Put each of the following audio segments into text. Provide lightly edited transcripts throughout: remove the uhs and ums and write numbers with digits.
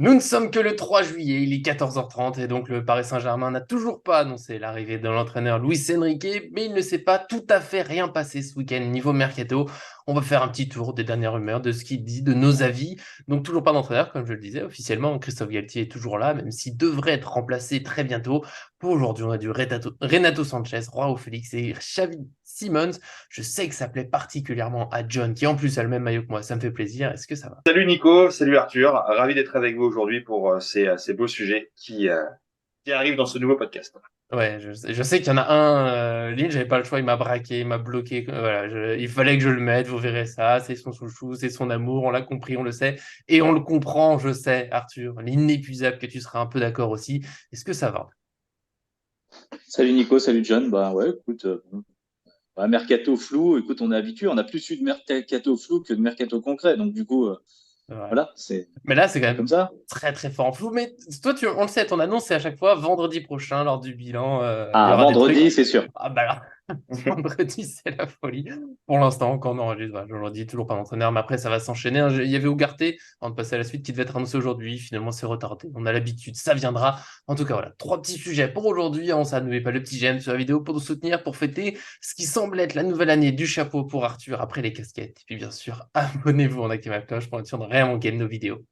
Nous ne sommes que le 3 juillet, il est 14h30 et donc le Paris Saint-Germain n'a toujours pas annoncé l'arrivée de l'entraîneur Luis Enrique, mais il ne s'est pas tout à fait rien passé ce week-end niveau mercato. On va faire un petit tour des dernières rumeurs, de ce qu'il dit, de nos avis. Donc toujours pas d'entraîneur, comme je le disais, officiellement Christophe Galtier est toujours là, même s'il devrait être remplacé très bientôt. Pour aujourd'hui, on a du Renato Sanchez, Joao Félix et Xavi Simons. Je sais que ça plaît particulièrement à John, qui en plus a le même maillot que moi, ça me fait plaisir. Est-ce que ça va? Salut Nico, salut Arthur, ravi d'être avec vous aujourd'hui pour ces beaux sujets qui arrivent dans ce nouveau podcast. Ouais, je sais qu'il y en a un, Lynn, j'avais pas le choix, il m'a braqué, il m'a bloqué. Voilà, il fallait que je le mette, vous verrez ça. C'est son chouchou, c'est son amour, on l'a compris, on le sait. Et on le comprend, je sais, Arthur, l'inépuisable, que tu seras un peu d'accord aussi. Est-ce que ça va? Salut Nico, salut John. Bah ouais, écoute, mercato flou, écoute, on est habitué, on a plus eu de mercato flou que de mercato concret. Donc du coup, Ouais. voilà, c'est Mais là, c'est quand comme même ça. très, très fort en flou. Mais toi, on le sait, ton annonce, c'est à chaque fois vendredi prochain, lors du bilan, il y Ah, aura des trucs. vendredi, c'est sûr. Ah bah là, vendredi, c'est la folie. Pour l'instant, quand on enregistre, voilà, aujourd'hui, toujours pas d'entraîneur, mais après, ça va s'enchaîner, hein. Il y avait Ugarte, avant de passer à la suite, qui devait être annoncé aujourd'hui. Finalement, c'est retardé. On a l'habitude, ça viendra. En tout cas, voilà, trois petits sujets pour aujourd'hui. On ça, n'oubliez pas le petit j'aime sur la vidéo pour nous soutenir, pour fêter ce qui semble être la nouvelle année du chapeau pour Arthur après les casquettes. Et puis, bien sûr, abonnez-vous en activant la cloche pour être sûr de rien manquer de nos vidéos.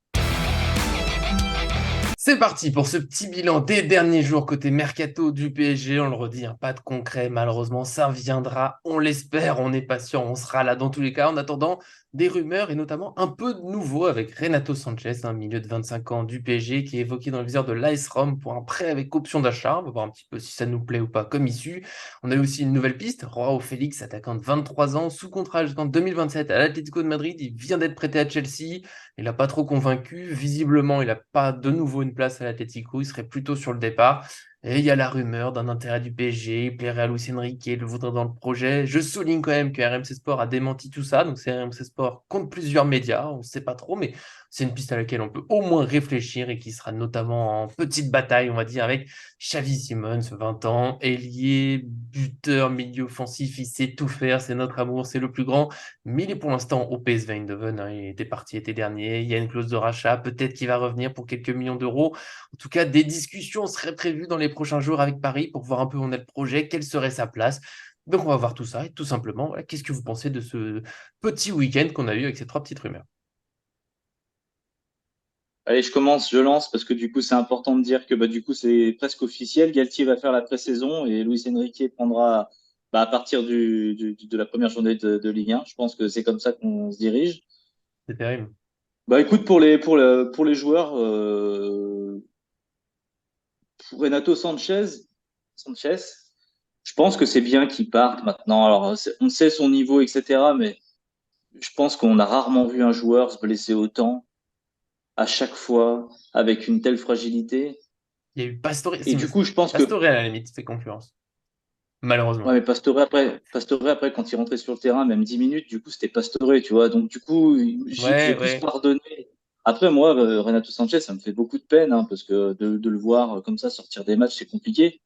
C'est parti pour ce petit bilan des derniers jours côté mercato du PSG. On le redit, hein, pas de concret, malheureusement, ça viendra. On l'espère, on est patient, on sera là dans tous les cas. En attendant, des rumeurs et notamment un peu de nouveau avec Renato Sanchez, un milieu de 25 ans du PSG qui est évoqué dans le viseur de l'AS Rome pour un prêt avec option d'achat. On va voir un petit peu si ça nous plaît ou pas comme issue. On a eu aussi une nouvelle piste, Joao Félix, attaquant de 23 ans, sous contrat jusqu'en 2027 à l'Atlético de Madrid. Il vient d'être prêté à Chelsea. Il n'a pas trop convaincu. Visiblement, il n'a pas de nouveau une place à l'Atlético. Il serait plutôt sur le départ. Et il y a la rumeur d'un intérêt du PSG. Il plairait à Luis Enrique, il le voudrait dans le projet. Je souligne quand même que RMC Sport a démenti tout ça. Donc, c'est RMC Sport contre plusieurs médias. On ne sait pas trop, mais c'est une piste à laquelle on peut au moins réfléchir et qui sera notamment en petite bataille, on va dire, avec Xavi Simons, 20 ans, ailier, buteur, milieu offensif. Il sait tout faire. C'est notre amour. C'est le plus grand. Mais il est pour l'instant au PSV Eindhoven, hein. Il était parti l'été dernier. Il y a une clause de rachat. Peut-être qu'il va revenir pour quelques millions d'euros. En tout cas, des discussions seraient prévues dans les prochains jours avec Paris pour voir un peu où on est le projet, quelle serait sa place. Donc, on va voir tout ça. Et tout simplement, voilà, qu'est-ce que vous pensez de ce petit week-end qu'on a eu avec ces trois petites rumeurs? Allez, je lance parce que du coup, c'est important de dire que bah, du coup, c'est presque officiel. Galtier va faire la pré-saison et Luis Enrique prendra à partir de la première journée de Ligue 1. Je pense que c'est comme ça qu'on se dirige. C'est terrible. Bah écoute, pour les joueurs, pour Renato Sanchez, je pense que c'est bien qu'il parte maintenant. Alors, on sait son niveau, etc. Mais je pense qu'on a rarement vu un joueur se blesser autant à chaque fois avec une telle fragilité. Il y a eu Pastore. Et du coup, je pense que Pastore, à la limite, fait concurrence. Malheureusement. ouais, mais Pastore après, quand il rentrait sur le terrain, même 10 minutes, du coup, c'était Pastore, tu vois. Donc, du coup, j'ai Ouais, plus ouais. pardonné. Après, moi, Renato Sanchez, ça me fait beaucoup de peine, hein, parce que de le voir comme ça sortir des matchs, c'est compliqué.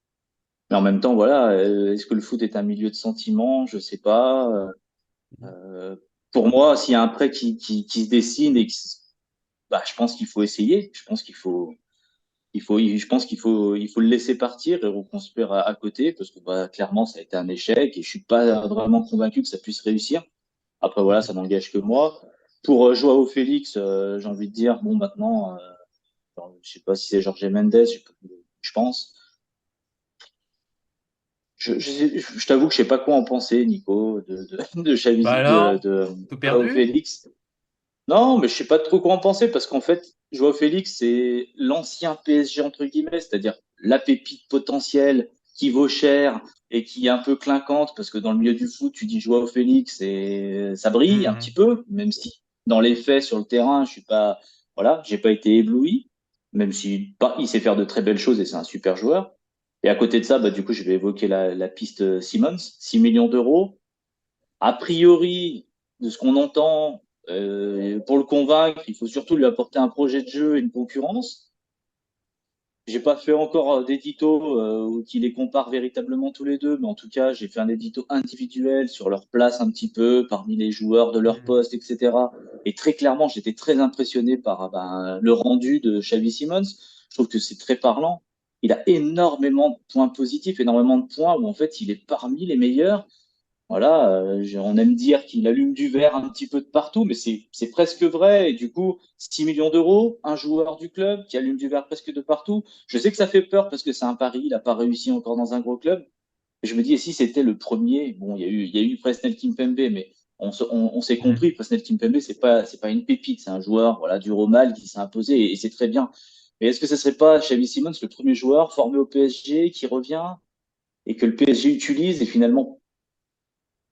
Mais en même temps, voilà, est-ce que le foot est un milieu de sentiments? Je sais pas. Euh, pour moi, s'il y a un prêt qui se dessine bah, je pense qu'il faut essayer. Je pense je pense il faut le laisser partir et reconstruire à côté parce que bah, clairement, ça a été un échec et je suis pas vraiment convaincu que ça puisse réussir. Après, voilà, ça n'engage que moi. Pour Joao Félix, j'ai envie de dire, bon, maintenant, je sais pas si c'est Jorge Mendes, je pense. Je t'avoue que je sais pas quoi en penser, Nico, Bah alors, De tout Joao perdu? Félix. Non, mais je sais pas trop quoi en penser parce qu'en fait, Joao Félix, c'est l'ancien PSG entre guillemets, c'est-à-dire la pépite potentielle qui vaut cher et qui est un peu clinquante parce que dans le milieu du foot, tu dis Joao Félix et ça brille un petit Mhm. peu, même si dans les faits sur le terrain, je suis pas, voilà, j'ai pas été ébloui, même si bah, il sait faire de très belles choses et c'est un super joueur. Et à côté de ça, bah, du coup, je vais évoquer la piste Simmons, 6 millions d'euros. A priori, de ce qu'on entend, pour le convaincre, il faut surtout lui apporter un projet de jeu et une concurrence. J'ai pas fait encore d'édito qui les compare véritablement tous les deux, mais en tout cas, j'ai fait un édito individuel sur leur place un petit peu parmi les joueurs de leur Mhm. poste, etc. Et très clairement, j'étais très impressionné par le rendu de Xavi Simons. Je trouve que c'est très parlant. Il a énormément de points positifs, énormément de points où en fait, il est parmi les meilleurs. Voilà, on aime dire qu'il allume du verre un petit peu de partout, mais c'est presque vrai. Et du coup, 6 millions d'euros, un joueur du club qui allume du verre presque de partout. Je sais que ça fait peur parce que c'est un pari, il n'a pas réussi encore dans un gros club. Et je me dis, et si c'était le premier, bon, il y a eu Presnel Kimpembe, mais on s'est Mhm. compris, Presnel Kimpembe, c'est pas une pépite, c'est un joueur, voilà, du Romal qui s'est imposé et c'est très bien. Mais est-ce que ce serait pas Xavi Simons, le premier joueur formé au PSG qui revient et que le PSG utilise et finalement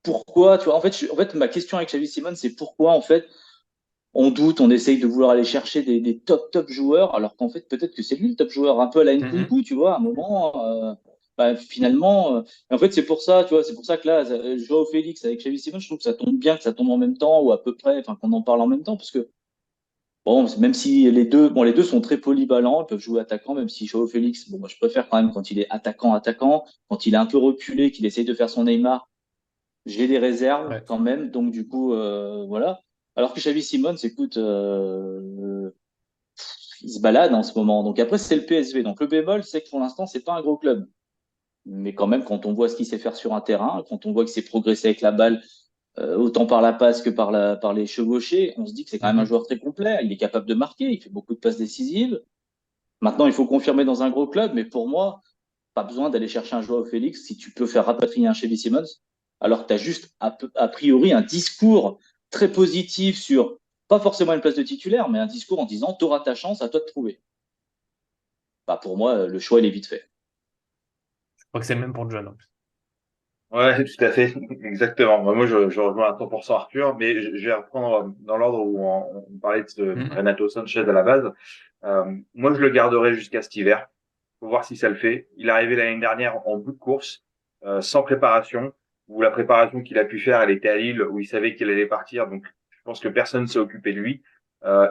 pourquoi, tu vois, en fait, ma question avec Xavi Simons, c'est pourquoi, en fait, on doute, on essaye de vouloir aller chercher des top joueurs, alors qu'en fait, peut-être que c'est lui le top joueur, un peu à la Mhm. Nkunku, tu vois, à un moment, finalement, et en fait, c'est pour ça, tu vois, c'est pour ça que là, Joao Félix avec Xavi Simons, je trouve que ça tombe bien que ça tombe en même temps, ou à peu près, enfin, qu'on en parle en même temps, parce que, bon, même si les deux sont très polyvalents, ils peuvent jouer attaquant, même si Joao Félix, bon, moi, je préfère quand même quand il est attaquant, quand il est un peu reculé, qu'il essaye de faire son Neymar, j'ai des réserves Ouais. quand même, donc du coup, voilà. Alors que Xavi Simons, écoute, il se balade en ce moment. Donc après, c'est le PSV. Donc le bémol, c'est que pour l'instant, c'est pas un gros club. Mais quand même, quand on voit ce qu'il sait faire sur un terrain, quand on voit qu'il sait progresser avec la balle, autant par la passe que par les chevauchés, on se dit que c'est quand même un Mhm. joueur très complet. Il est capable de marquer, il fait beaucoup de passes décisives. Maintenant, il faut confirmer dans un gros club, mais pour moi, pas besoin d'aller chercher un joueur au Félix si tu peux faire rapatrier un Xavi Simons, alors que tu as juste a priori un discours très positif sur, pas forcément une place de titulaire, mais un discours en disant, tu auras ta chance, à toi de trouver. Bah, pour moi, le choix, il est vite fait. Je crois que c'est le même pour John en plus. Ouais, tout à fait, exactement. Moi, je rejoins à 100% Arthur, mais je vais reprendre dans l'ordre où on parlait de Mhm. Renato Sanchez à la base. Moi, je le garderai jusqu'à cet hiver. Faut voir si ça le fait. Il est arrivé l'année dernière en bout de course, sans préparation, où la préparation qu'il a pu faire, elle était à Lille, où il savait qu'il allait partir. Donc, je pense que personne ne s'est occupé de lui.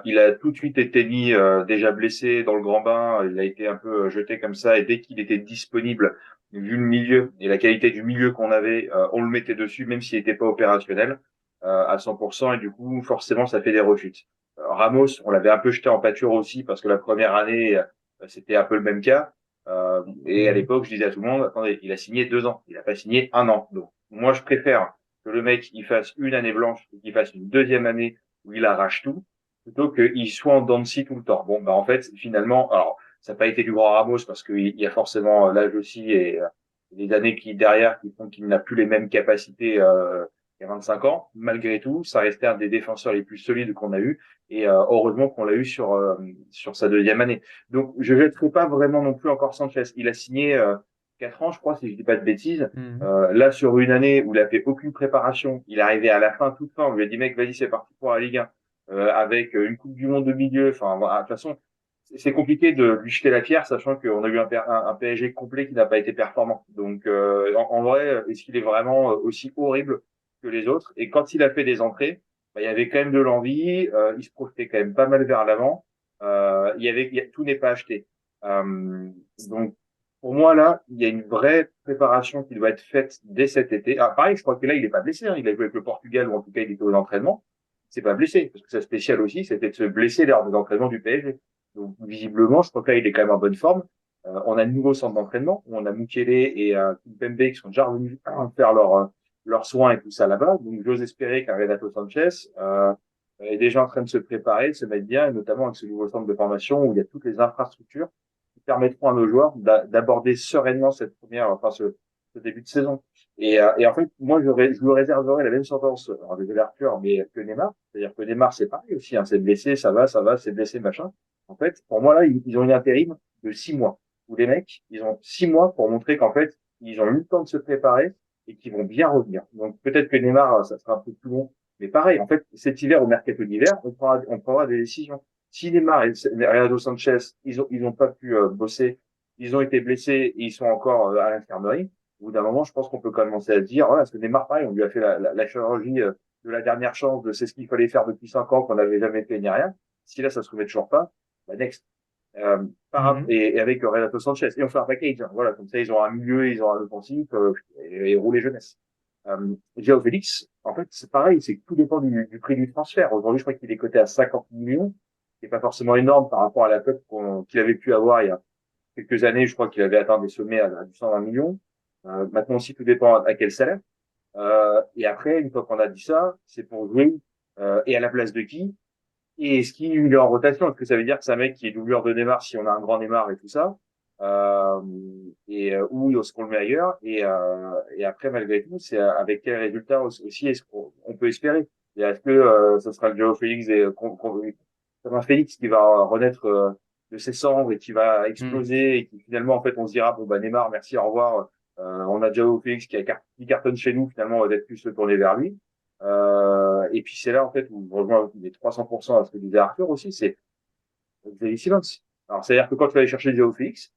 Il a tout de suite été mis déjà blessé dans le grand bain. Il a été un peu jeté comme ça. Et dès qu'il était disponible, vu le milieu et la qualité du milieu qu'on avait, on le mettait dessus, même s'il n'était pas opérationnel à 100%. Et du coup, forcément, ça fait des rechutes. Ramos, on l'avait un peu jeté en pâture aussi parce que la première année, c'était un peu le même cas. Et à Mhm. l'époque, je disais à tout le monde, attendez, il a signé 2 ans, il n'a pas signé un an. Donc, moi, je préfère que le mec, il fasse une année blanche, et qu'il fasse une deuxième année où il arrache tout, plutôt qu'il soit en dents de scie tout le temps. Bon, bah, en fait, finalement, alors, ça n'a pas été du grand Ramos parce qu'il y a forcément l'âge aussi et les années qui derrière qui font qu'il n'a plus les mêmes capacités il y a 25 ans. Malgré tout, ça restait un des défenseurs les plus solides qu'on a eu et heureusement qu'on l'a eu sur sa deuxième année. Donc, je ne jetterai pas vraiment non plus encore Sanchez. Il a signé 4 ans, je crois, si je dis pas de bêtises. Mhm. Là, sur une année où il a fait aucune préparation, il est arrivé à la fin, toute fin, on lui a dit, mec, vas-y, c'est parti pour la Ligue 1, avec une Coupe du Monde de milieu. Enfin, voilà, de toute façon, c'est compliqué de lui jeter la pierre, sachant qu'on a eu un PSG complet qui n'a pas été performant. Donc, en vrai, est-ce qu'il est vraiment aussi horrible que les autres? Et quand il a fait des entrées, bah, il y avait quand même de l'envie, il se projetait quand même pas mal vers l'avant. Tout n'est pas acheté. Euh, donc, pour moi, là, il y a une vraie préparation qui doit être faite dès cet été. Ah, pareil, je crois que là, il n'est pas blessé. Hein. Il a joué avec le Portugal, ou en tout cas, il était aux entraînements. C'est pas blessé, parce que sa spécial aussi, c'était de se blesser lors des entraînements du PSG. Donc, visiblement, je crois que là, il est quand même en bonne forme. On a de nouveaux centres d'entraînement, où on a Mukele et Kimpembe qui sont déjà revenus faire leurs soins et tout ça là-bas. Donc, j'ose espérer qu'un Renato Sanchez est déjà en train de se préparer, de se mettre bien, et notamment avec ce nouveau centre de formation où il y a toutes les infrastructures qui permettront à nos joueurs d'aborder sereinement ce début de saison. Et en fait, moi, je lui réserverai la même sentence, alors désolé Arthur, mais que Neymar. C'est-à-dire que Neymar, c'est pareil aussi, hein, c'est blessé, ça va, c'est blessé, machin. En fait, pour moi, là, ils ont une intérim de 6 mois. Où les mecs, ils ont 6 mois pour montrer qu'en fait, ils ont eu le temps de se préparer et qu'ils vont bien revenir. Donc, peut-être que Neymar, ça sera un peu plus long. Mais pareil, en fait, cet hiver, au mercato d'hiver, on prendra des décisions. Si Neymar et Renato Sanchez, ils ont pas pu bosser, ils ont été blessés et ils sont encore à l'infirmerie, au bout d'un moment, je pense qu'on peut commencer à se dire, voilà, parce que Neymar, pareil, on lui a fait la chirurgie de la dernière chance, de c'est ce qu'il fallait faire depuis 5 ans, qu'on n'avait jamais fait ni rien. Si là, ça se remet toujours pas, bah next. Euh, Mhm. et avec Renato Sanchez. Et on fait un package. Hein. Voilà, comme ça, ils ont un milieu, ils ont un offensif et rouler jeunesse. Joao Félix, en fait, c'est pareil, c'est que tout dépend du prix du transfert. Aujourd'hui, je crois qu'il est coté à 50 millions, qui n'est pas forcément énorme par rapport à la cote qu'il avait pu avoir il y a quelques années. Je crois qu'il avait atteint des sommets à du 120 millions. Maintenant aussi, tout dépend à quel salaire. Et après, une fois qu'on a dit ça, c'est pour jouer et à la place de qui? Et est-ce qu'il est en rotation? Est-ce que ça veut dire que c'est un mec qui est doubleur de Neymar si on a un grand Neymar et tout ça? Euh, ou est-ce qu'on le met ailleurs? Et après, malgré tout, c'est avec quel résultat aussi est-ce qu'on peut espérer? Et est-ce que ce sera le Joao Félix comme un Félix qui va renaître de ses cendres et qui va Mhm. exploser et qui finalement en fait on se dira bon bah Neymar merci au revoir on a Joao Félix qui cartonne chez nous finalement on va peut-être plus se tourner vers lui et puis c'est là en fait où je rejoins les 300% à ce que disait Arthur aussi, c'est Xavier Simons. Alors c'est-à-dire que quand tu vas aller chercher Joao Félix,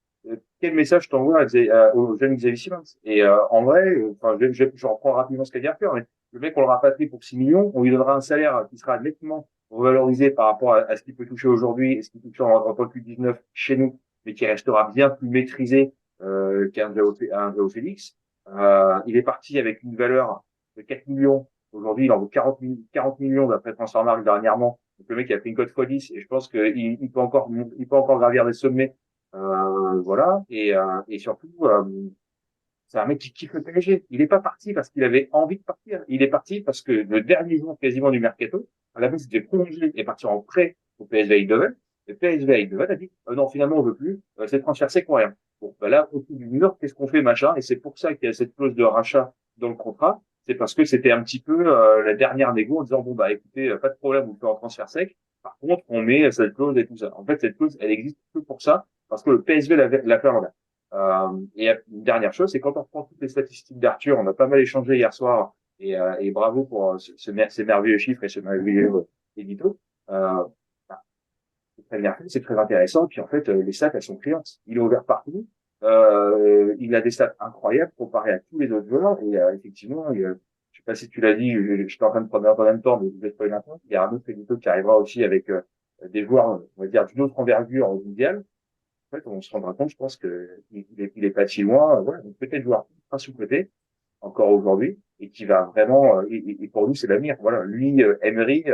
quel message t'envoies au jeune Xavier Simons? Et en vrai, enfin je reprends rapidement ce qu'a dit Arthur, mais le mec on le rapatrie pour 6 millions, on lui donnera un salaire qui sera nettement revalorisé par rapport à ce qu'il peut toucher aujourd'hui et ce qu'il touche en tant que U19 chez nous, mais qui restera bien plus maîtrisé un Joao Félix. Il est parti avec une valeur de 4 millions. Aujourd'hui, il en vaut 40 millions d'après Transfermarkt dernièrement. Donc, le mec, il a pris une cote x10 et je pense il peut encore gravir des sommets. Voilà. Et surtout, c'est un mec qui kiffe le PSG. Il n'est pas parti parce qu'il avait envie de partir. Il est parti parce que le dernier jour quasiment du mercato, à la base, c'était prolongé et parti en prêt au PSV Eindhoven. Le PSV Eindhoven a dit, non, finalement, on veut plus. C'est transfert, c'est quoi rien. Bon, ben là, au bout du mur, qu'est-ce qu'on fait, machin? Et c'est pour ça qu'il y a cette clause de rachat dans le contrat. C'est parce que c'était un petit peu la dernière négo en disant, bon, bah écoutez, pas de problème, vous le faites en transfert sec. Par contre, on met cette clause et tout ça. En fait, cette clause, elle existe que pour ça, parce que le PSV l'a fait en et une dernière chose, c'est quand on reprend toutes les statistiques d'Arthur, on a pas mal échangé hier soir, et bravo pour ces merveilleux chiffres et ce merveilleux édito. Euh, bah, c'est très bien fait, c'est très intéressant. Puis en fait, les stats, elles sont criantes. Il est ouvert partout. Il a des stats incroyables comparé à tous les autres joueurs. Et effectivement, je sais pas si tu l'as dit, je suis en train de prendre en même temps, mais je vais pas une il y a un autre édito qui arrivera aussi avec des joueurs, on va dire, d'une autre envergure mondiale en fait, on se rendra compte, je pense que il est pas si loin, voilà, donc peut-être joueur pas sous-côté encore aujourd'hui et qui va vraiment et pour nous c'est l'avenir. Voilà, lui, Emery,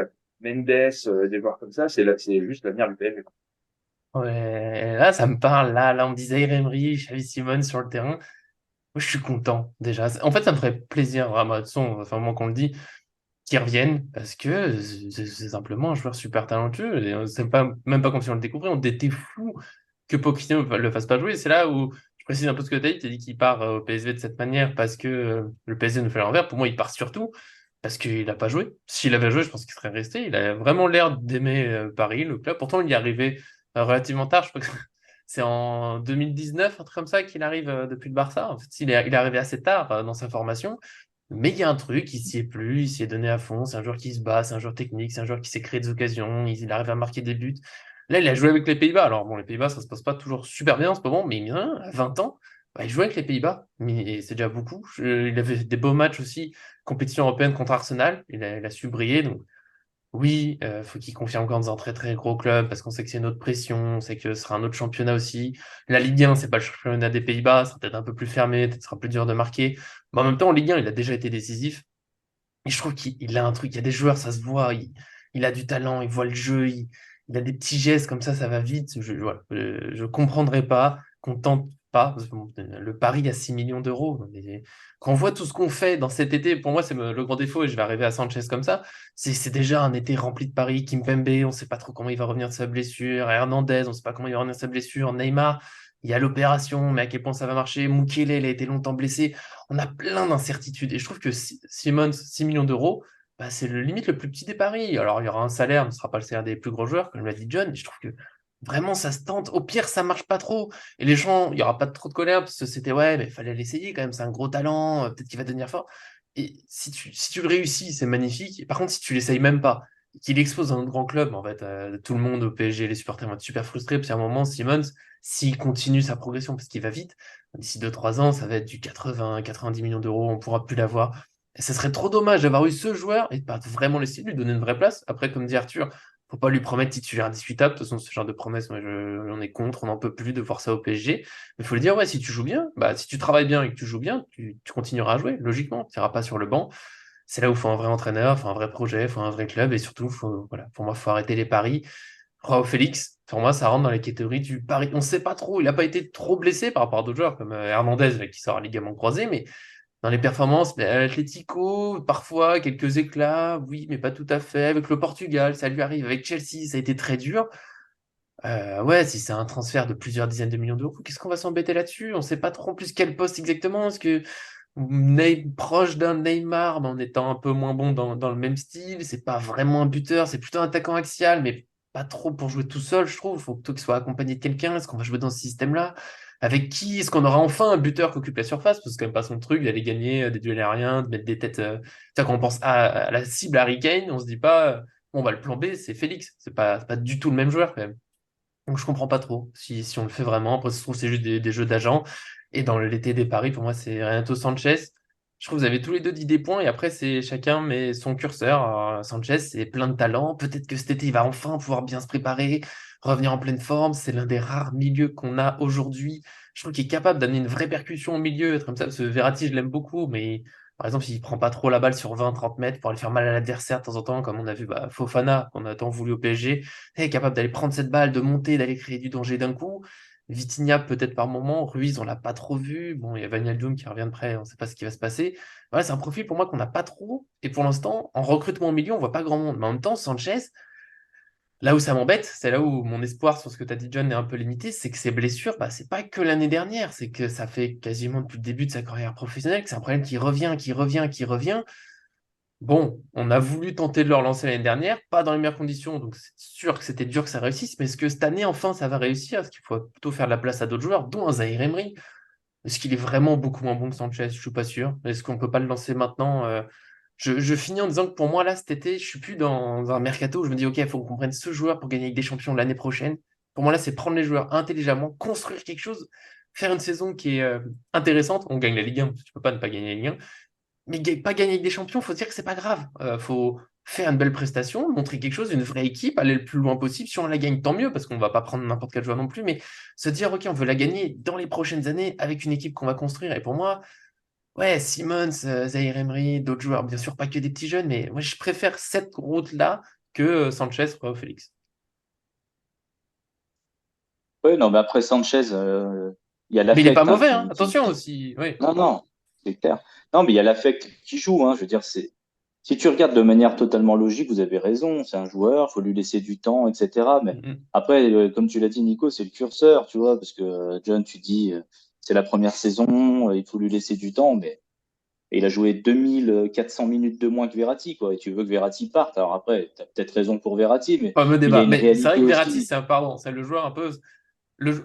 Mendes, des joueurs comme ça, c'est juste l'avenir du PSG. Ouais, là, ça me parle. Là, on me disait Emery, Xavi Simons sur le terrain. Moi, je suis content, déjà. En fait, ça me ferait plaisir, vraiment, de toute façon, enfin, moi qu'on le dit, qu'ils reviennent, parce que c'est simplement un joueur super talentueux. Et c'est pas, même pas comme si on le découvrait. On était fou que Pochettino le fasse pas jouer. C'est là où je précise un peu ce que tu as dit. Tu as dit qu'il part au PSV de cette manière parce que le PSG nous fait l'envers. Pour moi, il part surtout parce qu'il n'a pas joué. S'il avait joué, je pense qu'il serait resté. Il a vraiment l'air d'aimer Paris, le club. Pourtant, il y est arrivé relativement tard. Je crois que c'est en 2019, un truc comme ça, qu'il arrive depuis le Barça. En fait, il est arrivé assez tard dans sa formation. Mais il y a un truc, il s'y est plu, il s'y est donné à fond. C'est un joueur qui se bat, c'est un joueur technique, c'est un joueur qui s'est créé des occasions, il arrive à marquer des buts. Là, il a joué avec les Pays-Bas. Alors, bon, les Pays-Bas, ça se passe pas toujours super bien en ce moment, mais bien, à 20 ans, bah, il joue avec les Pays-Bas. Mais c'est déjà beaucoup. Il avait fait des beaux matchs aussi, compétition européenne contre Arsenal. Il a su briller. Donc, oui, faut qu'il confirme encore dans un très très gros club parce qu'on sait que c'est une autre pression, on sait que ce sera un autre championnat aussi. La Ligue 1, c'est pas le championnat des Pays-Bas, ça sera peut-être un peu plus fermé, peut-être sera plus dur de marquer. Mais en même temps, en Ligue 1, il a déjà été décisif. Et je trouve qu'il a un truc, il y a des joueurs, ça se voit, il a du talent, il voit le jeu, il a des petits gestes comme ça va vite. Voilà, je comprendrais pas qu'on tente pas. Parce que bon, le pari à 6 millions d'euros. Mais quand on voit tout ce qu'on fait dans cet été, pour moi, c'est le grand défaut, et je vais arriver à Sanchez comme ça. C'est déjà un été rempli de paris. Kimpembe, on sait pas trop comment il va revenir de sa blessure. Hernandez, on sait pas comment il va revenir de sa blessure. Neymar, il y a l'opération, mais à quel point ça va marcher. Mukele, il a été longtemps blessé. On a plein d'incertitudes. Et je trouve que Simons, 6 millions d'euros, bah, c'est le limite le plus petit des paris. Alors, il y aura un salaire, mais ce ne sera pas le salaire des plus gros joueurs, comme l'a dit John. Et je trouve que vraiment, ça se tente. Au pire, ça marche pas trop. Et les gens, il n'y aura pas trop de colère, parce que c'était, ouais, mais il fallait l'essayer quand même. C'est un gros talent. Peut-être qu'il va devenir fort. Et si tu le réussis, c'est magnifique. Et par contre, si tu l'essayes même pas, et qu'il expose dans un grand club, en fait, tout le monde au PSG, les supporters vont être super frustrés. Parce qu'à un moment, Simons, s'il continue sa progression, parce qu'il va vite, d'ici 2-3 ans, ça va être du 80, 90 millions d'euros, on ne pourra plus l'avoir. Et ce serait trop dommage d'avoir eu ce joueur et de pas vraiment laisser lui donner une vraie place. Après, comme dit Arthur, Faut pas lui promettre titulaire indiscutable. De toute façon, ce genre de promesse, moi, j'en ai contre. On n'en peut plus de voir ça au PSG. Mais il faut lui dire, ouais, si tu joues bien, bah, si tu travailles bien et que tu joues bien, tu continueras à jouer, logiquement. Tu n'iras pas sur le banc. C'est là où il faut un vrai entraîneur, il faut un vrai projet, il faut un vrai club. Et surtout, voilà, pour moi, il faut arrêter les paris. Joao Félix, pour moi, ça rentre dans les catégories du pari. On ne sait pas trop. Il n'a pas été trop blessé par rapport à d'autres joueurs comme Hernandez, là, qui sort à ligament croisé. Mais dans les performances, Atlético, parfois, quelques éclats, oui, mais pas tout à fait. Avec le Portugal, ça lui arrive. Avec Chelsea, ça a été très dur. Ouais, si c'est un transfert de plusieurs dizaines de millions d'euros, qu'est-ce qu'on va s'embêter là-dessus? On ne sait pas trop en plus quel poste exactement. Est-ce que proche d'un Neymar, mais en étant un peu moins bon dans le même style, c'est pas vraiment un buteur, c'est plutôt un attaquant axial, mais pas trop pour jouer tout seul, je trouve. Il faut plutôt qu'il soit accompagné de quelqu'un. Est-ce qu'on va jouer dans ce système-là? Avec qui? Est-ce qu'on aura enfin un buteur qui occupe la surface? Parce que c'est quand même pas son truc d'aller gagner des duels aériens, de mettre des têtes. Quand on pense à la cible Harry Kane, on se dit pas, bon, bah, le plan B, c'est Félix. C'est pas du tout le même joueur quand même. Donc je comprends pas trop si on le fait vraiment. Après, ça se trouve, c'est juste des jeux d'agents. Et dans l'été des paris, pour moi, c'est Renato Sanchez. Je trouve que vous avez tous les deux dit des points et après, c'est chacun met son curseur. Alors, Sanchez, c'est plein de talent. Peut-être que cet été, il va enfin pouvoir bien se préparer, revenir en pleine forme. C'est l'un des rares milieux qu'on a aujourd'hui. Je trouve qu'il est capable d'amener une vraie percussion au milieu, être comme ça, parce que Verratti, je l'aime beaucoup, mais par exemple, s'il prend pas trop la balle sur 20-30 mètres pour aller faire mal à l'adversaire de temps en temps, comme on a vu Fofana, qu'on a tant voulu au PSG, est capable d'aller prendre cette balle, de monter, d'aller créer du danger d'un coup. Vitinha peut-être par moment, Ruiz on l'a pas trop vu. Bon, il y a Wijnaldum qui revient de près, on ne sait pas ce qui va se passer. Voilà, c'est un profil pour moi qu'on n'a pas trop. Et pour l'instant, en recrutement au milieu, on voit pas grand monde. Mais en même temps, Sanchez, là où ça m'embête, c'est là où mon espoir sur ce que tu as dit, John, est un peu limité, c'est que ses blessures, bah, c'est pas que l'année dernière, c'est que ça fait quasiment depuis le début de sa carrière professionnelle que c'est un problème qui revient, qui revient, qui revient. Bon, on a voulu tenter de le relancer l'année dernière, pas dans les meilleures conditions, donc c'est sûr que c'était dur que ça réussisse, mais est-ce que cette année, enfin, ça va réussir? Est-ce qu'il faut plutôt faire de la place à d'autres joueurs, dont un Zaïre Emery? Est-ce qu'il est vraiment beaucoup moins bon que Sanchez? Je suis pas sûr. Est-ce qu'on peut pas le lancer maintenant? Je finis en disant que pour moi, là, cet été, je suis plus dans un mercato où je me dis, OK, il faut qu'on prenne ce joueur pour gagner avec des champions l'année prochaine. Pour moi, là, c'est prendre les joueurs intelligemment, construire quelque chose, faire une saison qui est intéressante. On gagne la Ligue 1, parce que tu peux pas ne pas gagner la Ligue 1. Mais pas gagner avec des champions, faut dire que c'est pas grave. Faut faire une belle prestation, montrer quelque chose, une vraie équipe, aller le plus loin possible. Si on la gagne, tant mieux, parce qu'on va pas prendre n'importe quel joueur non plus, mais se dire, OK, on veut la gagner dans les prochaines années avec une équipe qu'on va construire. Et pour moi, ouais, Simmons, Zaïre Emery, d'autres joueurs, bien sûr, pas que des petits jeunes, mais moi, je préfère cette route-là que Sanchez, ou Félix. Oui, non, mais après Sanchez, il y a Mais il est pas l'affect hein, mauvais, hein. Attention aussi. Oui. Non, non, c'est clair. Non, mais il y a l'affect qui joue. Hein. Je veux dire, c'est si tu regardes de manière totalement logique, vous avez raison. C'est un joueur, faut lui laisser du temps, etc. Mais Mhm. après, comme tu l'as dit, Nico, c'est le curseur, tu vois, parce que John, tu dis, c'est la première saison, il faut lui laisser du temps, mais et il a joué 2400 minutes de moins que Verratti, quoi. Et tu veux que Verratti parte. Alors après, tu as peut-être raison pour Verratti, mais Fameux il y a débat. une Mais c'est vrai réalité que Verratti, aussi. c'est pardon, c'est le joueur un peu.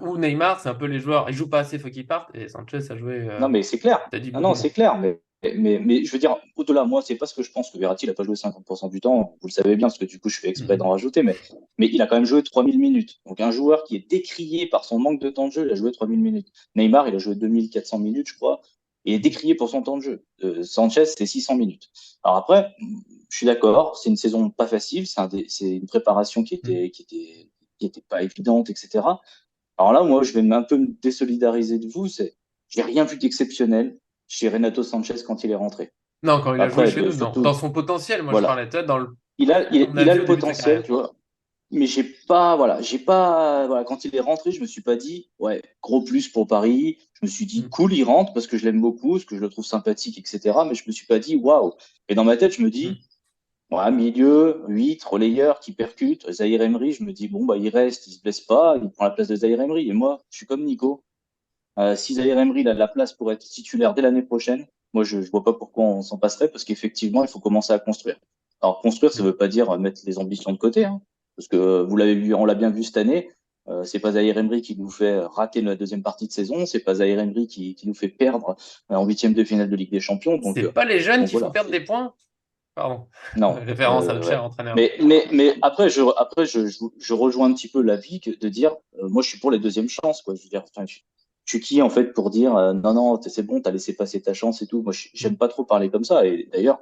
Ou Neymar, c'est un peu les joueurs. Ils jouent pas assez, faut qu'ils partent. Et Sanchez a joué, Non, mais c'est clair. t'as dit Non, beaucoup non, moins. c'est clair. Mais je veux dire, au-delà, moi, c'est pas ce que je pense que Verratti, il a pas joué 50% du temps. Vous le savez bien, parce que du coup, je fais exprès d'en Mhm. rajouter. Mais il a quand même joué 3000 minutes. Donc, un joueur qui est décrié par son manque de temps de jeu, il a joué 3000 minutes. Neymar, il a joué 2400 minutes, je crois, et est décrié pour son temps de jeu. Sanchez, c'est 600 minutes. Alors après, je suis d'accord, c'est une saison pas facile. C'est une préparation Mhm. qui était pas évidente, etc. Alors là, moi, je vais un peu me désolidariser de vous. J'ai rien vu d'exceptionnel chez Renato Sanchez quand il est rentré. Non, quand il a joué Après, chez nous, non. Dans surtout, son potentiel, moi je voilà. parlais, tu vois, dans le... on a Il a vu le au début de sa potentiel, carrière. tu vois. Mais voilà, quand il est rentré, je me suis pas dit, ouais, gros plus pour Paris. Je me suis dit, Mhm. cool, il rentre parce que je l'aime beaucoup, parce que je le trouve sympathique, etc. Mais je me suis pas dit, waouh. Et dans ma tête, je me dis, Mhm. ouais, milieu, 8, relayeur qui percute. Zahir Emery, je me dis, bon, bah, il reste, il se blesse pas, il prend la place de Zahir Emery. Et moi, je suis comme Nico. Si Zaïre Emery il a de la place pour être titulaire dès l'année prochaine, moi je vois pas pourquoi on s'en passerait parce qu'effectivement il faut commencer à construire. Alors construire, ça veut pas dire mettre les ambitions de côté, hein, parce que vous l'avez vu, on l'a bien vu cette année. C'est pas Zaïre Emery qui nous fait rater la deuxième partie de saison, c'est pas Zaïre Emery qui nous fait perdre en huitième de finale de Ligue des Champions. C'est pas les jeunes Donc qui font voilà. perdre des points? Pardon. Non, Référence à notre cher ouais. entraîneur. Mais après, je rejoins un petit peu l'avis de dire, moi, je suis pour les deuxièmes chances, quoi. Je veux dire, enfin, je suis qui, en fait, pour dire, non, non, c'est bon, t'as laissé passer ta chance et tout. Moi, j'aime pas trop parler comme ça. Et d'ailleurs,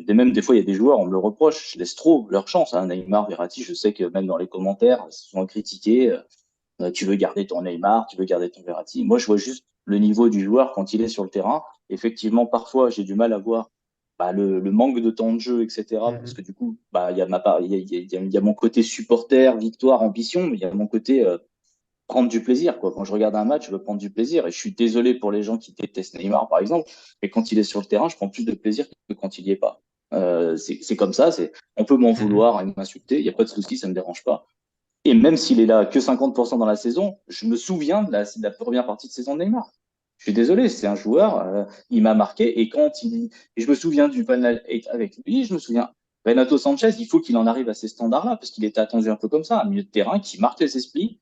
Même des fois, il y a des joueurs, on me le reproche, je laisse trop leur chance. Hein. Neymar, Verratti, je sais que même dans les commentaires, c'est souvent critiqué. Tu veux garder ton Neymar, tu veux garder ton Verratti. Moi, je vois juste le niveau du joueur quand il est sur le terrain. Effectivement, parfois, j'ai du mal à voir le manque de temps de jeu, etc. Parce Mhm. que du coup, il y a ma part, il y a mon côté supporter, victoire, ambition, mais il y a mon côté prendre du plaisir, quoi. Quand je regarde un match, je veux prendre du plaisir. Et je suis désolé pour les gens qui détestent Neymar, par exemple, mais quand il est sur le terrain, je prends plus de plaisir que quand il y est pas. C'est comme ça. On peut m'en Mhm. vouloir et m'insulter. Il n'y a pas de souci, ça me dérange pas. Et même s'il est là que 50% dans la saison, je me souviens de la première partie de saison de Neymar. Je suis désolé, c'est un joueur, il m'a marqué. Et je me souviin du panel avec lui, je me souviens, Renato Sanchez, il faut qu'il en arrive à ces standards-là, parce qu'il était attendu un peu comme ça, un milieu de terrain qui marque les esprits,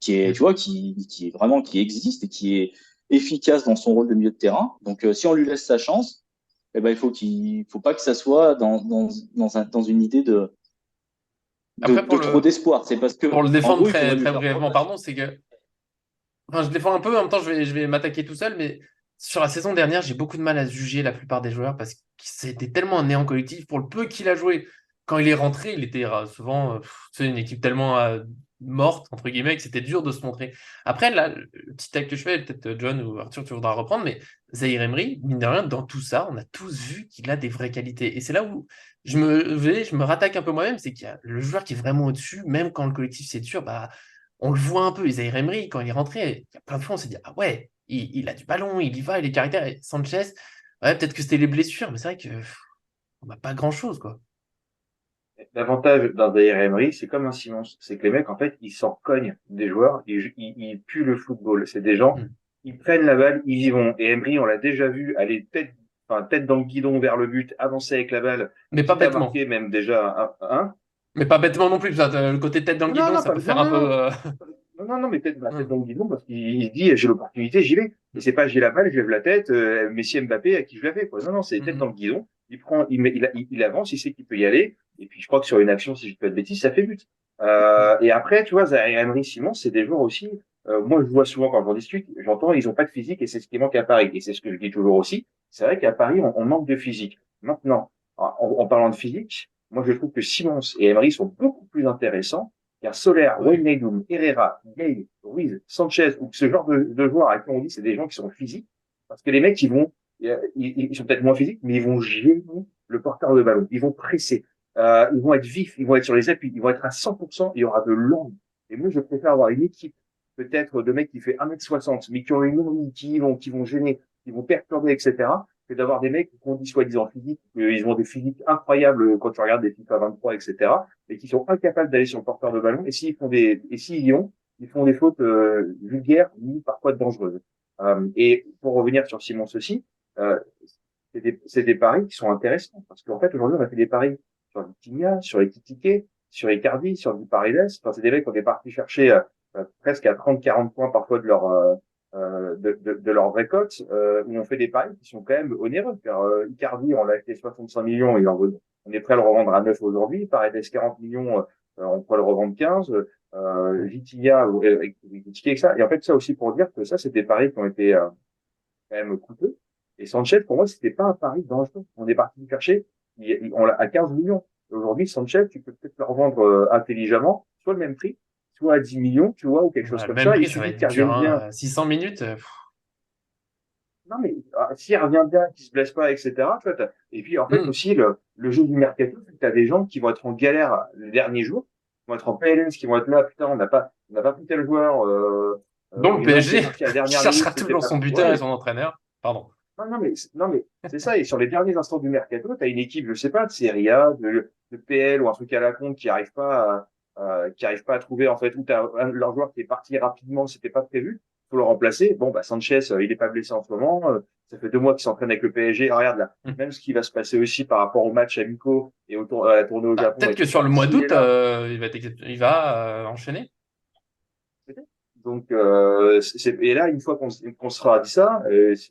tu Mhm. vois, qui est vraiment, qui existe et qui est efficace dans son rôle de milieu de terrain. Donc, si on lui laisse sa chance, eh ben, faut pas que ça soit dans une idée Après, de trop d'espoir. C'est parce pour que, le en défendre gros, il faudrait très, lui très faire brièvement, progresser. pardon, c'est que enfin, je défends un peu, en même temps, je vais m'attaquer tout seul, mais sur la saison dernière, j'ai beaucoup de mal à juger la plupart des joueurs parce que c'était tellement un néant collectif. Pour le peu qu'il a joué, quand il est rentré, il était souvent tu sais, une équipe tellement morte, entre guillemets, que c'était dur de se montrer. Après, là, le petit tac que je fais, peut-être John ou Arthur, tu voudras reprendre, mais Zahir Emery, mine de rien, dans tout ça, on a tous vu qu'il a des vraies qualités. Et c'est là où je me rattaque un peu moi-même, c'est qu'il y a le joueur qui est vraiment au-dessus, même quand le collectif c'est dur, bah on le voit un peu, Zaïre Emery, quand il est rentré, il y a plein de fois, on s'est dit, ah ouais, il a du ballon, il y va, il est caractère. Et Sanchez, ouais, peut-être que c'était les blessures, mais c'est vrai que on n'a pas grand-chose, quoi. L'avantage d'un Zaïre Emery, c'est comme un Simons. C'est que les mecs, en fait, ils s'en cognent des joueurs, ils puent le football. C'est des gens, Hmm. ils prennent la balle, ils y vont. Et Emery, on l'a déjà vu aller tête dans le guidon vers le but, avancer avec la balle, Mais pas quitte à bêtement. marquer même déjà un. Mais pas bêtement non plus, ça, le côté tête dans le Non, guidon, non, ça pas, peut non, faire un non, peu. non. Non, non, non, mais peut-être la tête Hmm. dans le guidon parce qu'il se dit j'ai l'opportunité, j'y vais. Et c'est pas j'ai la balle, je lève la tête, Messi Mbappé à qui je la fais, quoi. Non, non, c'est tête dans Mhm. le guidon. Il prend, il avance, il sait qu'il peut y aller. Et puis je crois que sur une action, si je dis pas de bêtises, ça fait but. Et après, tu vois, Zaire Emery, Simon, c'est des joueurs aussi. Moi, je vois souvent quand j'en discute, j'entends ils ont pas de physique et c'est ce qui manque à Paris. Et c'est ce que je dis toujours aussi. C'est vrai qu'à Paris, on manque de physique. Maintenant, en parlant de physique, moi je trouve que Simons et Emery sont beaucoup plus intéressants car Soler, Ouais. Wijnaldum, Herrera, Gay, Ruiz, Sanchez, ou ce genre de joueurs à qui on dit c'est des gens qui sont physiques, parce que les mecs, ils sont peut-être moins physiques, mais ils vont gêner le porteur de ballon, ils vont presser, ils vont être vifs, ils vont être sur les appuis, ils vont être à 100%, il y aura de l'angle. Et moi, je préfère avoir une équipe, peut-être de mecs qui fait 1m60, mais qui ont une envie, qui vont gêner, qui vont perturber, etc., que d'avoir des mecs qu'on dit soi-disant physiques, ils ont des physiques incroyables quand tu regardes des FIFA 23, etc., et qui sont incapables d'aller sur le porteur de ballon. Et s'ils y vont, ils font des fautes vulgaires, ni parfois dangereuses. Et pour revenir sur Simon ceci, euh, c'est des paris qui sont intéressants parce qu'en fait aujourd'hui on a fait des paris sur Vitinha, sur Ekitike, sur Icardi, sur Di Paredes. Enfin, c'est des mecs qu'on est parti chercher presque à 30-40 points parfois de leur vraie cote, où on fait des paris qui sont quand même onéreux. Car Icardi, on l'a acheté 65 millions, on est prêt à le revendre à 9 aujourd'hui. Paredes 40 millions, on pourrait le revendre 15. Vitinha, Ekitike, ça. Et en fait ça aussi pour dire que ça c'est des paris qui ont été quand même coûteux. Et Sanchez, pour moi, c'était pas un pari dangereux. On est parti le chercher on l'a à 15 millions. Aujourd'hui, Sanchez, tu peux peut-être le revendre intelligemment, soit le même prix, soit à 10 millions, tu vois, ou quelque chose Voilà, le comme même ça. Il prix, ça va suffit être qu'il dur, revienne bien. hein. 600 minutes. Non, mais s'il revient bien, qu'il se blesse pas, etc. Tu vois, et puis, en fait, Hmm. aussi, le jeu du mercato, c'est que tu as des gens qui vont être en galère les derniers jours, qui vont être en PLS, qui vont être là, putain, on n'a pas pris tel joueur, Dont le il y en a un qui est PSG, parti à la qui dernière minute, cherchera c'était toujours pas, son buteur et ouais. son entraîneur. Pardon. Non, mais c'est ça. Et sur les derniers instants du mercato, tu as une équipe, je sais pas, de Serie A, de PL ou un truc à la con qui qui arrive pas à trouver, en fait, ou tu as leur joueur qui est parti rapidement, c'était pas prévu, faut le remplacer. Bon, bah, Sanchez, il est pas blessé en ce moment. Ça fait 2 mois qu'il s'entraîne avec le PSG. Ah, regarde là, Hmm. même ce qui va se passer aussi par rapport au match amicaux et à la tournée au Bah, Japon, peut-être que sur etc. le mois S'il est d'août, là, il va enchaîner. peut-être. Donc, et là, une fois qu'on sera dit ça,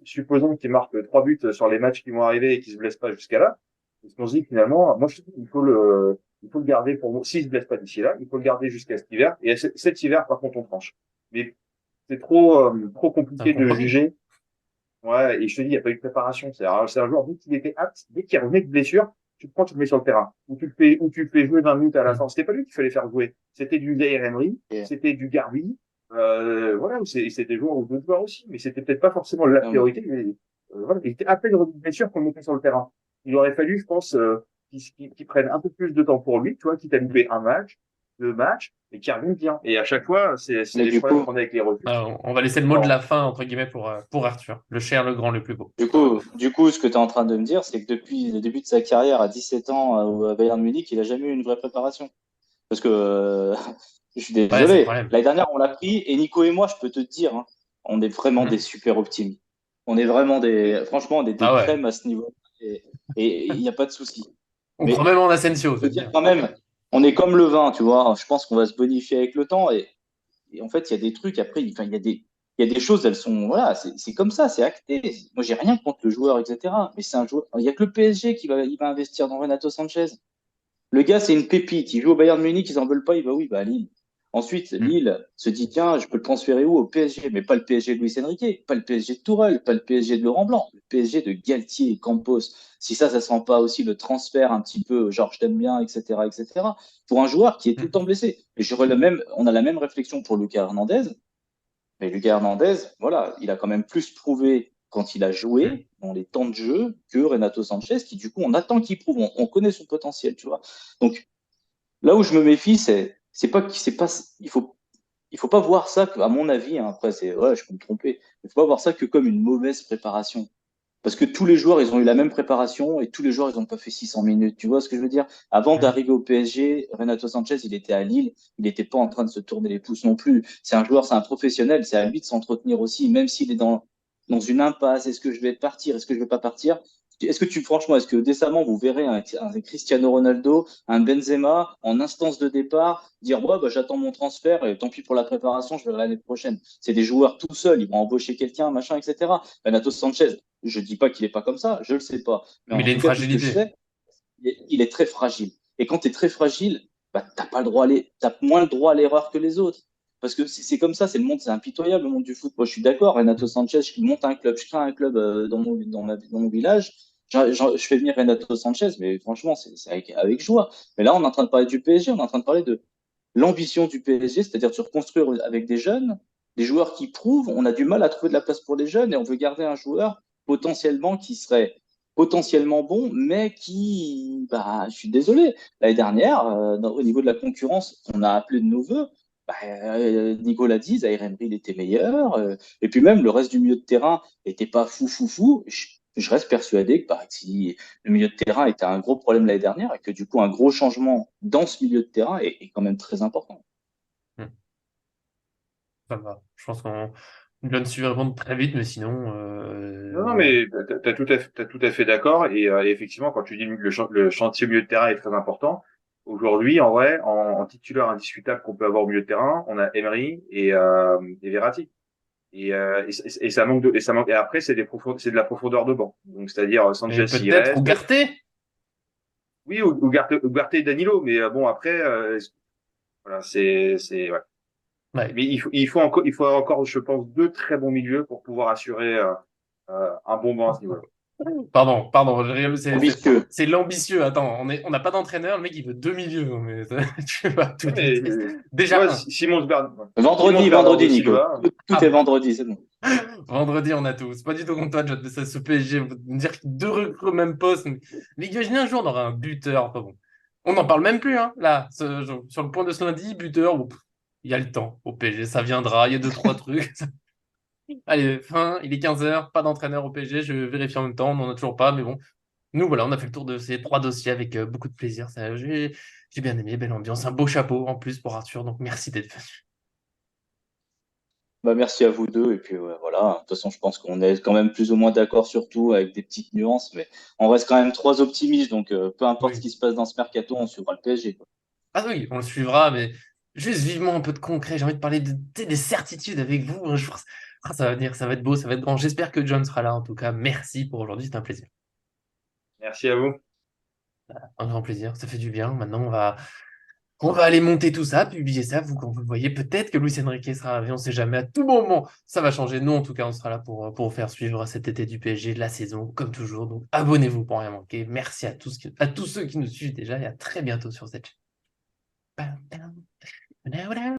supposons qu'il marque 3 buts sur les matchs qui vont arriver et qu'il se blesse pas jusqu'à là, parce qu'on se dit que finalement, moi, je trouve il faut le garder s'il se blesse pas d'ici là, il faut le garder jusqu'à cet hiver. Et cet hiver, par contre, on tranche. Mais c'est trop C'est un compliqué de compromis. juger. Ouais, et je te dis, il n'y a pas eu de préparation. C'est un joueur, dès qu'il était apte, dès qu'il revenait de blessure, tu le prends, tu le mets sur le terrain. Ou tu le fais jouer 20 minutes à la Mm. fin. C'était pas lui qu'il fallait faire jouer. C'était du Zaire Emery, Et, c'était du Garbi, voilà, c'était joueur ou d'autres joueurs aussi, mais c'était peut-être pas forcément la priorité, mais, voilà, il était à peine revenu de blessure qu'on le mettait sur le terrain. Il aurait fallu, je pense, qu'il prenne un peu plus de temps pour lui, tu vois, quitte à louper un match, deux matchs, et qu'il revienne bien. Et à chaque fois, c'est mais les problèmes qu'on a avec les refus. On va laisser le mot de la fin, entre guillemets, pour Arthur. Le cher, le grand, le plus beau. du coup, ce que tu es en train de me dire, c'est que depuis le début de sa carrière à 17 ans à Bayern Munich, il a jamais eu une vraie préparation. Parce que je suis Ouais, c'est le désolé. problème. L'année dernière, on l'a pris et Nico et moi, je peux te dire, hein, on est vraiment des Mm. super optimistes. On est vraiment franchement, on est des Ah ouais. crèmes à ce niveau. Et il n'y a pas de souci. On croit Mais même en Asensio, je veux c'est dire dire. quand même, on est comme le vin, tu vois. Je pense qu'on va se bonifier avec le temps. Et en fait, il y a des trucs après, enfin, il y a des choses, elles sont, voilà, c'est comme ça, c'est acté. Moi, j'ai rien contre le joueur, etc. Mais c'est un joueur. Il y a que le PSG il va investir dans Renato Sanchez. Le gars, c'est une pépite. Il joue au Bayern Munich, ils en veulent pas, il va oui, bah à Lille. Ensuite, Mm. Lille se dit, tiens, je peux le transférer où? Au PSG, mais pas le PSG de Luis Enrique, pas le PSG de Tourelle, pas le PSG de Laurent Blanc, le PSG de Galtier et Campos. Si ça sent pas aussi le transfert un petit peu, genre, je t'aime bien, etc., etc., pour un joueur qui est tout le Mm. temps blessé. Et on a la même réflexion pour Lucas Hernandez. Mais Lucas Hernandez, voilà, il a quand même plus prouvé quand il a Mm. joué dans les temps de jeu que Renato Sanchez, qui du coup, on attend qu'il prouve, on connaît son potentiel, tu vois. Donc, là où je me méfie, c'est pas il faut pas voir ça à mon avis, hein, après c'est ouais, je peux me tromper. Il faut pas voir ça que comme une mauvaise préparation. Parce que tous les joueurs, ils ont eu la même préparation et tous les joueurs, ils n'ont pas fait 600 minutes. Tu vois ce que je veux dire? Avant Mm. d'arriver au PSG, Renato Sanchez, il était à Lille. Il n'était pas en train de se tourner les pouces non plus. C'est un joueur, c'est un professionnel. C'est à lui de s'entretenir aussi, même s'il est dans une impasse. Est-ce que je vais partir? Est-ce que je vais pas partir? Franchement, est-ce que décemment, vous verrez un Cristiano Ronaldo, un Benzema en instance de départ, dire, ouais, bah, j'attends mon transfert et tant pis pour la préparation, je verrai l'année prochaine. C'est des joueurs tout seuls. Ils vont embaucher quelqu'un, machin, etc. Renato Sanchez, je dis pas qu'il est pas comme ça, je le sais pas. Mais Mais en il a tout une cas, tout ce que je fragilité. sais, il est très fragile. Et quand tu es très fragile, bah, t'as moins le droit à l'erreur que les autres. Parce que c'est comme ça, c'est le monde, c'est impitoyable, le monde du foot. Moi, je suis d'accord, Renato Sanchez, je monte un club, je crée un club dans mon village, je fais venir Renato Sanchez, mais franchement, c'est avec joie. Mais là, on est en train de parler du PSG, on est en train de parler de l'ambition du PSG, c'est-à-dire de se reconstruire avec des jeunes, des joueurs qui prouvent. On a du mal à trouver de la place pour les jeunes et on veut garder un joueur potentiellement qui serait potentiellement bon, mais qui, bah, je suis désolé, l'année dernière, au niveau de la concurrence, on a appelé de nos voeux. Bah, Nico l'a dit, Zaire Emery il était meilleur, et puis même le reste du milieu de terrain n'était pas fou fou fou. Je reste persuadé que bah, si le milieu de terrain était un gros problème l'année dernière et que du coup un gros changement dans ce milieu de terrain est quand même très important. Mm. Ça va. Je pense qu'on doit suivre répondre très vite, mais sinon, Non, non, ouais. mais t'as tout à fait d'accord. Et effectivement, quand tu dis le chantier milieu de terrain est très important, aujourd'hui, en vrai, en titulaire indiscutable qu'on peut avoir au milieu de terrain, on a Emery et Verratti. Et ça manque et après, c'est de la profondeur de banc. Donc, c'est-à-dire, Et Sanchez, s'il peut-être reste. Ugarte. Oui, Ugarte et Danilo. Mais bon, après, voilà, ouais. Ouais. Mais il faut encore, je pense, deux très bons milieux pour pouvoir assurer, un bon banc à ce niveau-là. Pardon, Ambitieux. c'est l'ambitieux. Attends, on n'a pas d'entraîneur, le mec il veut deux milieux, mais tu vas tout Ouais, mais, détester. tu vois, Déjà un. Vendredi, Bernardo Nico. Silva. Tout est vendredi, c'est bon. Vendredi, on a tout. C'est pas du tout contre toi, John, mais ça se PSG. Me dire que deux recrues au même poste. Mais imaginez un jour, on aura un buteur. Enfin bon. On n'en parle même plus, hein, là. Sur le point de ce lundi, buteur. Bon, il y a le temps au PSG. Ça viendra. Il y a deux, trois trucs. Allez, fin, il est 15 heures. Pas d'entraîneur au PSG. Je vérifie en même temps. On n'en a toujours pas. Mais bon, nous, voilà, on a fait le tour de ces trois dossiers avec beaucoup de plaisir. J'ai bien aimé. Belle ambiance. Un beau chapeau en plus pour Arthur. Donc, merci d'être venu. Bah, merci à vous deux. Et puis voilà, de toute façon, je pense qu'on est quand même plus ou moins d'accord sur tout avec des petites nuances, mais on reste quand même trois optimistes. Donc peu importe ce Oui. qui se passe dans ce mercato, on suivra le PSG, quoi. Ah oui, on le suivra, mais juste vivement un peu de concret. J'ai envie de parler des certitudes avec vous un jour. Ah, ça va venir, ça va être beau, ça va être grand. J'espère que John sera là. En tout cas, merci pour aujourd'hui, c'était un plaisir. Merci à vous. Un grand plaisir, ça fait du bien. Maintenant, on va On va aller monter tout ça, publier ça. Vous, quand vous le voyez, peut-être que Luis Enrique sera arrivé, on ne sait jamais. À tout moment, ça va changer. Nous, en tout cas, on sera là pour vous faire suivre cet été du PSG, la saison, comme toujours. Donc, abonnez-vous pour rien manquer. Merci à tous ceux qui nous suivent déjà et à très bientôt sur cette chaîne.